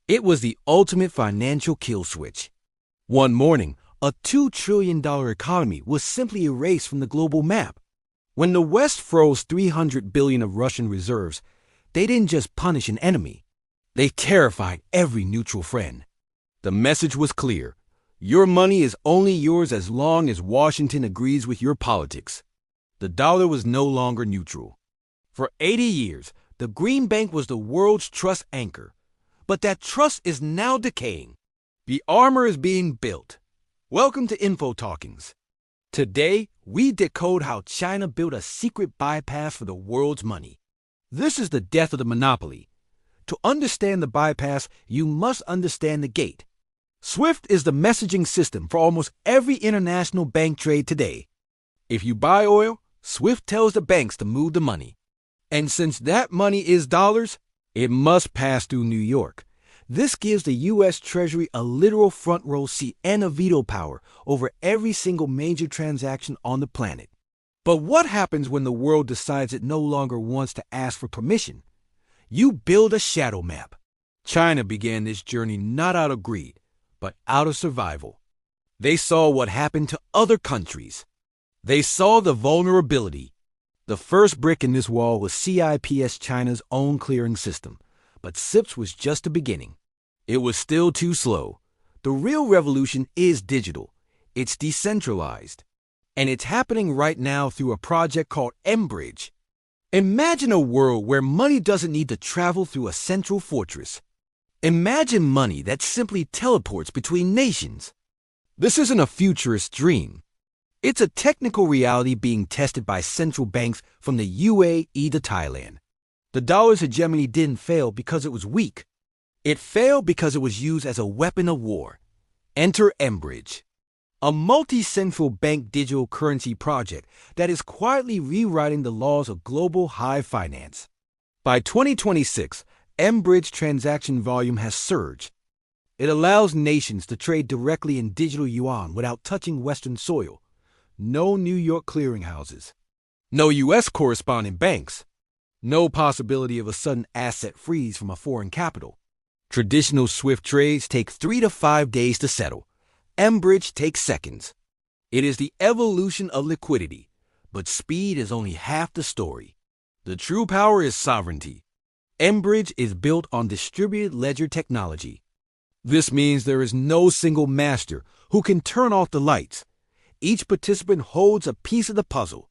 It was the ultimate financial kill switch. One morning, a $2 trillion economy was simply erased from the global map. When the West froze $300 billion of Russian reserves, they didn't just punish an enemy. They terrified every neutral friend. The message was clear. Your money is only yours as long as Washington agrees with your politics. The dollar was no longer neutral. For 80 years, the greenback was the world's trust anchor. But that trust is now decaying. The armor is being built. Welcome to InfoTalkings. Today, we decode how China built a secret bypass for the world's money. This is the death of the monopoly. To understand the bypass, you must understand the gate. SWIFT is the messaging system for almost every international bank trade today. If you buy oil, SWIFT tells the banks to move the money. And since that money is dollars, it must pass through New York. This gives the U.S. Treasury a literal front row seat and a veto power over every single major transaction on the planet. But what happens when the world decides it no longer wants to ask for permission? You build a shadow map. China began this journey not out of greed, but out of survival. They saw what happened to other countries. They saw the vulnerability. The first brick in this wall was CIPS, China's own clearing system. But CIPS was just the beginning. It was still too slow. The real revolution is digital. It's decentralized. And it's happening right now through a project called mBridge. Imagine a world where money doesn't need to travel through a central fortress. Imagine money that simply teleports between nations. This isn't a futurist dream. It's a technical reality being tested by central banks from the UAE to Thailand. The dollar's hegemony didn't fail because it was weak. It failed because it was used as a weapon of war. Enter mBridge, a multi-central bank digital currency project that is quietly rewriting the laws of global high finance. By 2026, mBridge transaction volume has surged. It allows nations to trade directly in digital yuan without touching Western soil. No New York clearinghouses. No U.S. correspondent banks. No possibility of a sudden asset freeze from a foreign capital. Traditional SWIFT trades take 3 to 5 days to settle. mBridge takes seconds. It is the evolution of liquidity, but speed is only half the story. The true power is sovereignty. mBridge is built on distributed ledger technology. This means there is no single master who can turn off the lights. Each participant holds a piece of the puzzle.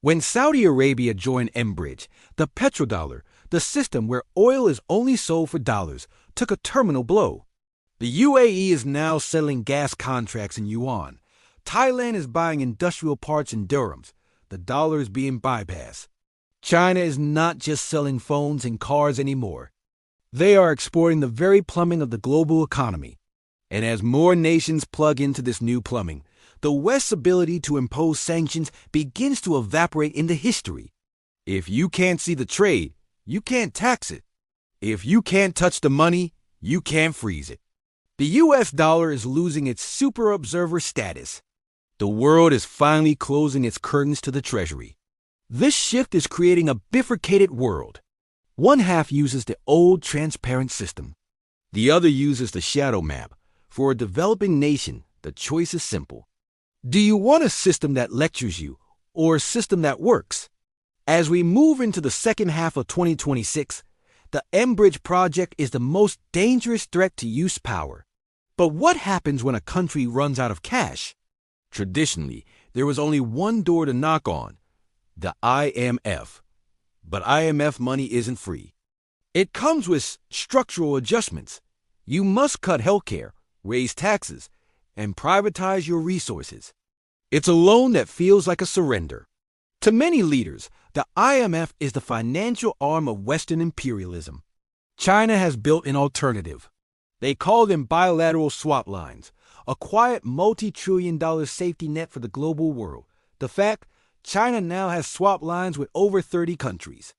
When Saudi Arabia joined mBridge, the petrodollar, the system where oil is only sold for dollars, took a terminal blow. The UAE is now settling gas contracts in yuan. Thailand is buying industrial parts in dirhams. The dollar is being bypassed. China is not just selling phones and cars anymore. They are exporting the very plumbing of the global economy. And as more nations plug into this new plumbing, the West's ability to impose sanctions begins to evaporate into history. If you can't see the trade, you can't tax it. If you can't touch the money, you can't freeze it. The U.S. dollar is losing its super observer status. The world is finally closing its curtains to the Treasury. This shift is creating a bifurcated world. One half uses the old transparent system. The other uses the shadow map. For a developing nation, the choice is simple. Do you want a system that lectures you or a system that works? As we move into the second half of 2026, the mBridge project is the most dangerous threat to use power. But what happens when a country runs out of cash? Traditionally, there was only one door to knock on, the IMF. But IMF money isn't free. It comes with structural adjustments. You must cut healthcare, raise taxes, and privatize your resources. It's a loan that feels like a surrender. To many leaders, the IMF is the financial arm of Western imperialism. China has built an alternative. They call them bilateral swap lines, a quiet multi-trillion-dollar safety net for the global world. The fact, China now has swap lines with over 30 countries.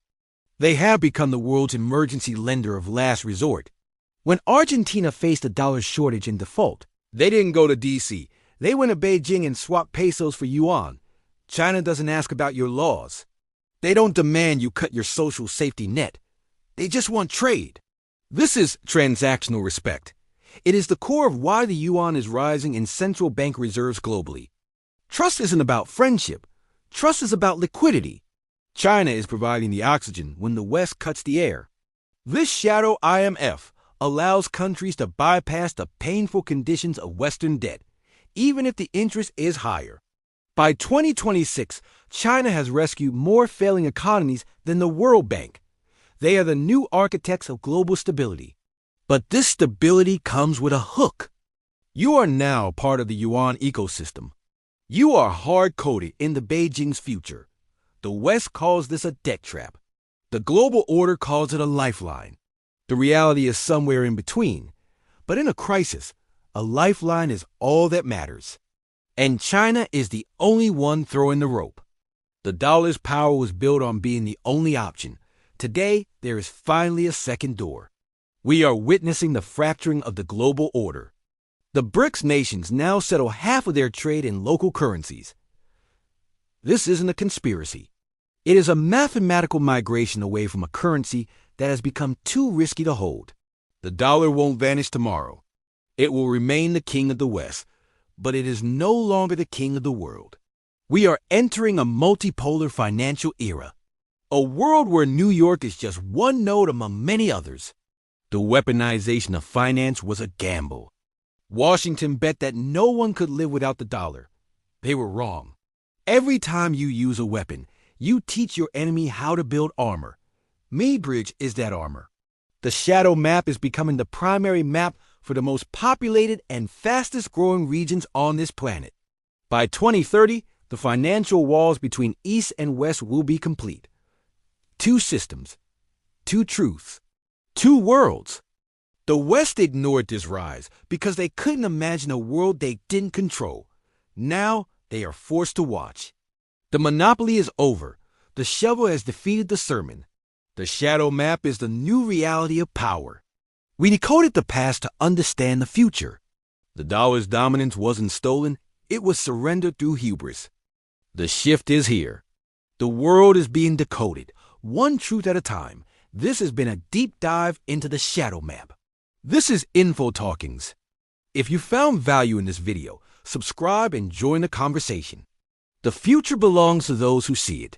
They have become the world's emergency lender of last resort. When Argentina faced a dollar shortage and default, they didn't go to D.C. They went to Beijing and swapped pesos for yuan. China doesn't ask about your laws. They don't demand you cut your social safety net. They just want trade. This is transactional respect. It is the core of why the yuan is rising in central bank reserves globally. Trust isn't about friendship. Trust is about liquidity. China is providing the oxygen when the West cuts the air. This shadow IMF allows countries to bypass the painful conditions of Western debt, even if the interest is higher. By 2026, China has rescued more failing economies than the World Bank. They are the new architects of global stability. But this stability comes with a hook. You are now part of the yuan ecosystem. You are hard-coded in the Beijing's future. The West calls this a debt trap. The global order calls it a lifeline. The reality is somewhere in between. But in a crisis, a lifeline is all that matters. And China is the only one throwing the rope. The dollar's power was built on being the only option. Today, there is finally a second door. We are witnessing the fracturing of the global order. The BRICS nations now settle half of their trade in local currencies. This isn't a conspiracy. It is a mathematical migration away from a currency that has become too risky to hold. The dollar won't vanish tomorrow. It will remain the king of the West, but it is no longer the king of the world. We are entering a multipolar financial era, a world where New York is just one node among many others. The weaponization of finance was a gamble. Washington bet that no one could live without the dollar. They were wrong. Every time you use a weapon, you teach your enemy how to build armor. mBridge is that armor. The shadow map is becoming the primary map for the most populated and fastest growing regions on this planet. By 2030, the financial walls between East and West will be complete. Two systems, two truths, two worlds. The West ignored this rise because they couldn't imagine a world they didn't control. Now they are forced to watch. The monopoly is over. The shovel has defeated the sermon. The shadow map is the new reality of power. We decoded the past to understand the future. The dollar's dominance wasn't stolen, it was surrendered through hubris. The shift is here. The world is being decoded, one truth at a time. This has been a deep dive into the shadow map. This is InfoTalkings. If you found value in this video, subscribe and join the conversation. The future belongs to those who see it.